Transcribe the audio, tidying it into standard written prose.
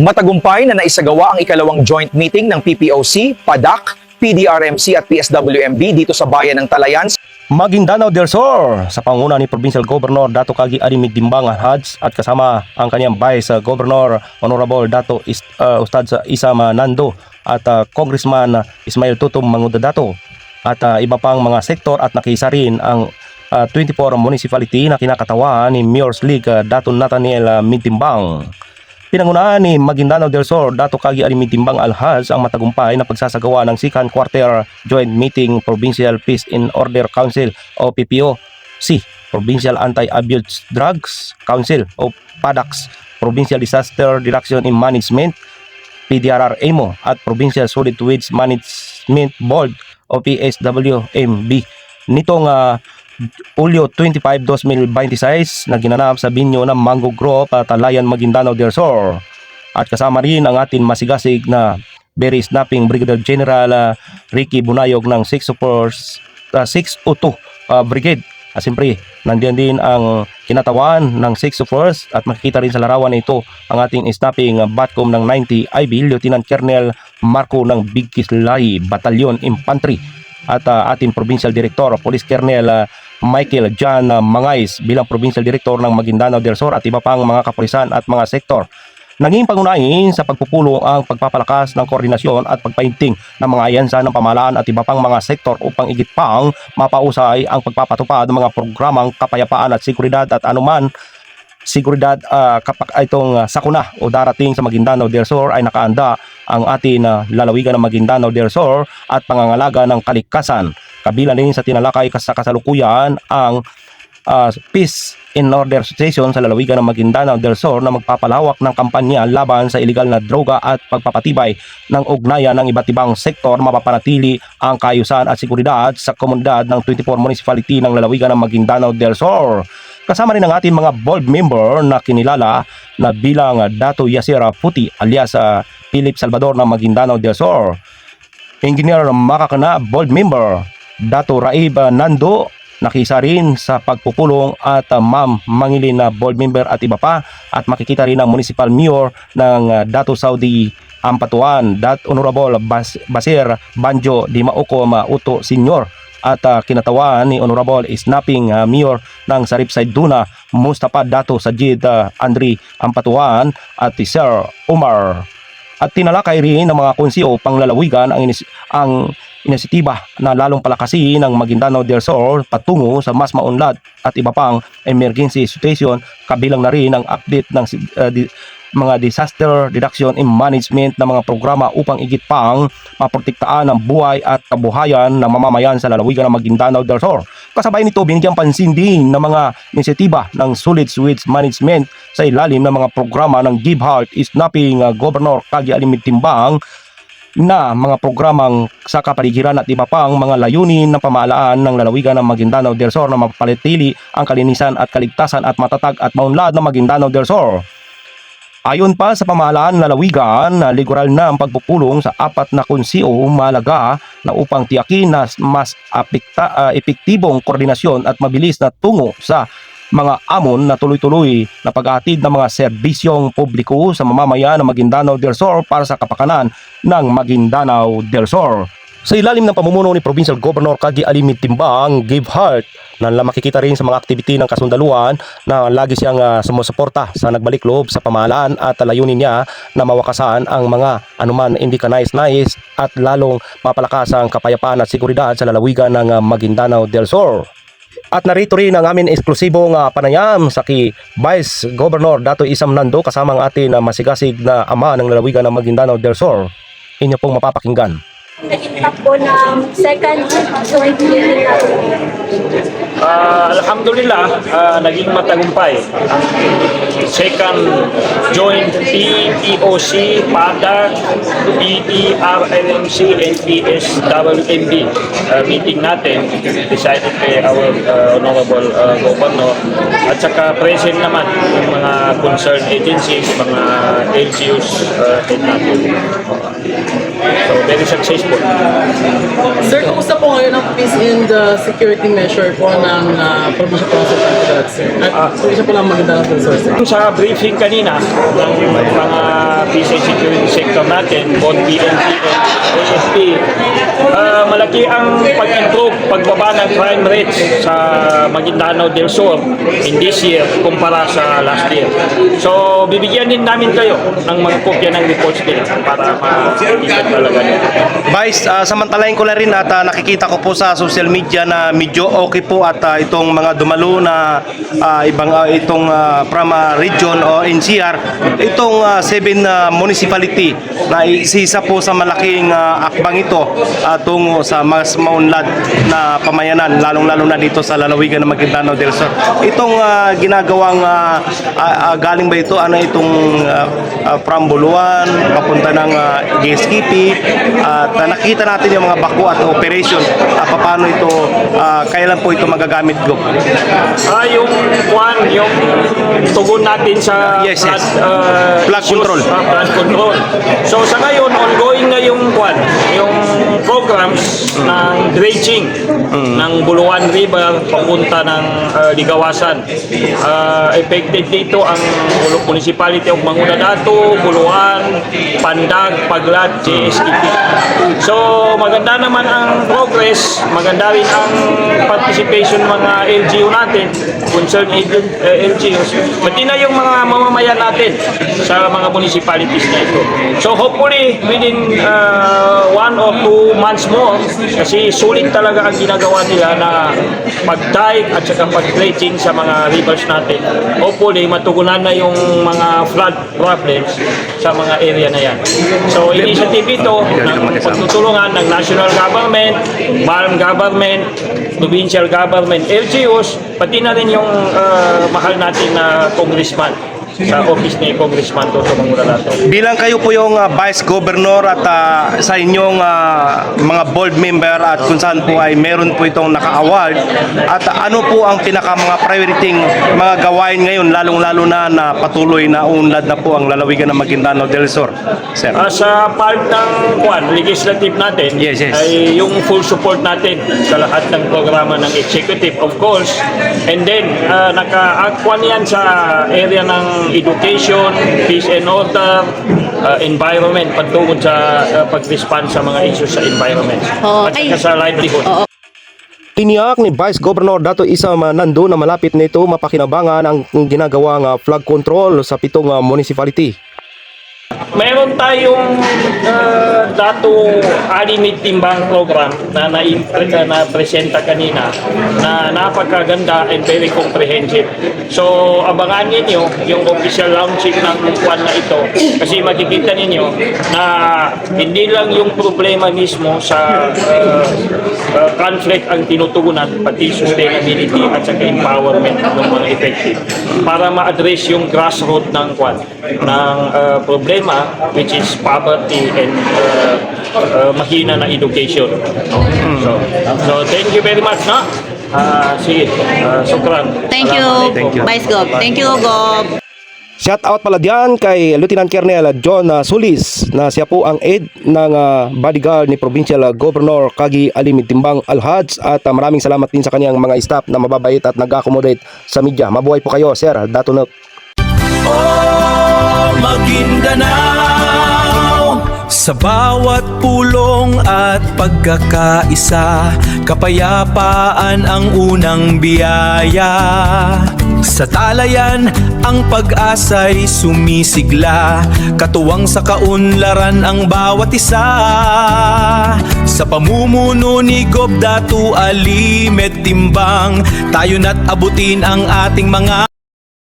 Matagumpay na naisagawa ang ikalawang joint meeting ng PPOC, PADAC, PDRMC at PSWMB dito sa bayan ng Talayan. Maguindanao del Sur sa panguna ni Provincial Governor Dato Kagi Arimid Dimbang Hads at kasama ang kanyang Vice Governor Honorable Dato Ustad Isam Nando at Congressman Ismail Tutum Mangudadato at iba pang mga sektor at nakisa rin ang 24 municipality na kinakatawan ni Mayor's League Dato Nathaniel Mintimbang. Pinangunahan ni Maguindanao del Sur Dato Kagi Arimid Dimbang Alhaz ang matagumpay na pagsasagawa ng second quarter joint meeting Provincial Peace in Order Council o PPOC, Provincial Anti-Abuse Drugs Council o PADAX, Provincial Disaster Reduction in Management PDRRMO at Provincial Solid Waste Management Board o PSWMB nitong Hulyo 25, 2026 na ginanap sa binyo ng Mango Grove, Talayan, Maguindanao del Sur. At kasama rin ang ating masigasig na very snapping Brigadier General Ricky Bunayog ng 602 Brigade. Siyempre, nandiyan din ang kinatawan ng 601st at makikita rin sa larawan na ito ang ating snapping Batcom ng 90 IB Lieutenant Colonel Marco ng Big Kislay Batalyon Infantry at ating Provincial Director Police Colonel Michael John Mangais bilang Provincial Director ng Maguindanao del Sur at iba pang mga kapulisan at mga sektor. Naging pangunahin sa pagpupulong ang pagpapalakas ng koordinasyon at pagpainting ng mga ayansa ng pamahalaan at iba pang mga sektor upang igit pang mapausay ang pagpapatupad ng mga programang kapayapaan at seguridad at anuman seguridad kapag itong sakuna o darating sa Maguindanao del Sur ay nakaanda ang ating lalawigan ng Maguindanao del Sur at pangangalaga ng kalikasan. Kabilang din sa tinalakay sa kasalukuyan ang Peace in Order Station sa lalawigan ng Maguindanao del Sur na magpapalawak ng kampanya laban sa iligal na droga at pagpapatibay ng ugnayan ng iba't ibang sektor mapapanatili ang kaayusan at seguridad sa komunidad ng 24 municipality ng lalawigan ng Maguindanao del Sur. Kasama rin ang ating mga board member na kinilala na bilang Dato Yasir Puti alias Philip Salvador ng Maguindanao del Sur, Engineer Makakana board member Dato Raib Nando, nakisa rin sa pagpupulong at Ma'am Mangilin na board member at iba pa at makikita rin ang Municipal Mayor ng Dato Saudi Ampatuan, Honorable Basir Banjo Di Maukom Uto Senior at kinatawan ni Honorable Snapping Mayor ng Saripside Duna Mustafa Dato Sajid Andri Ampatuan at Sir Umar. At tinalakay rin ng mga konsiyo panglalawigan ang inisitiba na lalong palakasin ng Maguindanao del Sur patungo sa mas maunlad at iba pang emergency situation, kabilang na rin ang update ng mga disaster reduction in management ng mga programa upang igit pang maprotektaan ang buhay at kabuhayan ng mamamayan sa lalawigan ng Maguindanao del Sur. Kasabay nito, binigyang pansin din ng mga inisitiba ng solid waste management sa ilalim ng mga programa ng Give Heart Snapping Governor Kagi Arimid Dimbang na mga programang sa kapaligiran at iba pang mga layunin ng pamahalaan ng lalawigan ng Maguindanao del Sur na mapapanatili ang kalinisan at kaligtasan at matatag at maunlad ng Maguindanao del Sur. Ayon pa sa pamahalaan ng lalawigan, literal na ang pagpupulong sa apat na konsiyo mahalaga na upang tiyakin na mas epektibong koordinasyon at mabilis na tungo sa mga amon na tuloy-tuloy na pag-aatid ng mga serbisyong publiko sa mamamayan ng Maguindanao del Sur para sa kapakanan ng Maguindanao del Sur. Sa ilalim ng pamumuno ni Provincial Governor Kagi Arimid Dimbang, Give Heart, na makikita rin sa mga aktivity ng kasundaluhan na lagi siyang sumusuporta sa nagbalik loob sa pamahalaan at layunin niya na mawakasan ang mga anuman hindi ka nais-nais at lalong mapalakas ang kapayapaan at seguridad sa lalawigan ng Maguindanao del Sur. At narito rin ang amin eksklusibong panayam sa Vice Governor Dato Isam Nando kasama ang atin masigasig na ama ng lalawigan ng Maguindanao del Sur. Inyo pong mapapakinggan. Nag-impact po ng second joint meeting natin. Alhamdulillah, naging matagumpay ang second joint PPOC, PADAC, PDRMC, and PSWMB meeting natin decided by our Honorable Governor at saka present naman ng mga concerned agencies, mga LGUs din natin. So very successful. Sir, kumusta po ngayon ang peace and security measure po ng Provincial Council of Anti-Drugs, sir? At Isa po lang maganda ng source. Sa briefing kanina ng mga peace and security sector natin, both PNP and AFP, malaki ang pag-improve, pagbaba ng crime rates sa Maguindanao del Sur in this year kumpara sa last year. So, bibigyan din namin kayo ng mga kopya ng reports nila para makikita talaga nila. Vice, samantalahin ko na rin at nakikita ko po sa social media na medyo okay po at itong mga dumalo na itong from region o NCR, itong 7 municipality na isa po sa malaking akbang ito tungo sa mas maunlad na pamayanan, lalong-lalo na dito sa lalawigan ng Maguindanao del Sur. Itong ginagawang galing ba ito? Ano itong from Buluan, papunta ng GSKP, at nakita natin yung mga bako at operation. Paano ito, kailan po ito magagamit, Go? Yung tugon natin sa Yes, yes. flood control. Flood control. So sa ngayon, ongoing na yung yung programs ng dredging ng Buluan River papunta ng Ligawasan. Affected dito ang municipality of Mangunadato, Buluan, Pandag, Paglat, GSTP. So maganda naman ang progress, maganda rin ang participation ng mga LGU natin, concerned LGUs, pati na yung mga mamamayan natin sa mga municipalities na ito. So hopefully within 1 or 2 months more, kasi sulit talaga ang ginagawa nila na pag-dike at saka pag-dredging sa mga rivers natin. Hopefully matugunan na yung mga flood problems sa mga area na yan. So initiative ito ng pagtutulungan ng national government, farm government, provincial government, LGUs, pati na rin yung mahal natin na congressman sa office ni Congressman Toto Mangurato. Bilang kayo po yung Vice Governor at sa inyong mga board member at kung saan po ay meron po itong naka-award, at ano po ang pinaka mga priority mga gawain ngayon, lalong-lalo na patuloy na unlad na po ang lalawigan ng Maguindanao del Sur, sir? Sa part ng legislative natin, Yes, yes. ay yung full support natin sa lahat ng programa ng executive, of course. And then, naka-akwan yan sa area ng education, peace and order, environment, patungkol sa pag-respond sa mga issues sa environment. At saka sa livelihood. Tiniyak ni Vice Governor Dato Isa Nando na malapit nito mapakinabangan ang ginagawang flood control sa 7 municipality. Meron tayong Dato Alimid Timbang program na na-presenta kanina na napakaganda and very comprehensive. So, abangan ninyo yung official launching ng kwan na ito kasi makikita ninyo na hindi lang yung problema mismo sa conflict ang tinutugunan, pati sustainability at saka empowerment ng mga effective para ma-address yung grassroots ng kwan, ng problema, which is poverty and mahina na education. So thank you very much, no? Sige, sukran. Thank you, Vice Gov. Thank you, Gov. Shout out pala diyan kay Lieutenant Colonel John Sulis na siya po ang aide ng bodyguard ni Provincial Governor Kagi Alimid Timbang Alhads, at maraming salamat din sa kanyang mga staff na mababait at nag-accommodate sa media. Mabuhay po kayo, Sir Dato Not. Oh, Maguindanao, sa bawat pulong at pagkakaisa, kapayapaan ang unang biyaya. Sa talayan, ang pag-asa'y sumisigla, katuwang sa kaunlaran ang bawat isa. Sa pamumuno ni Gov Dato Alimid Timbang, tayo na't abutin ang ating mga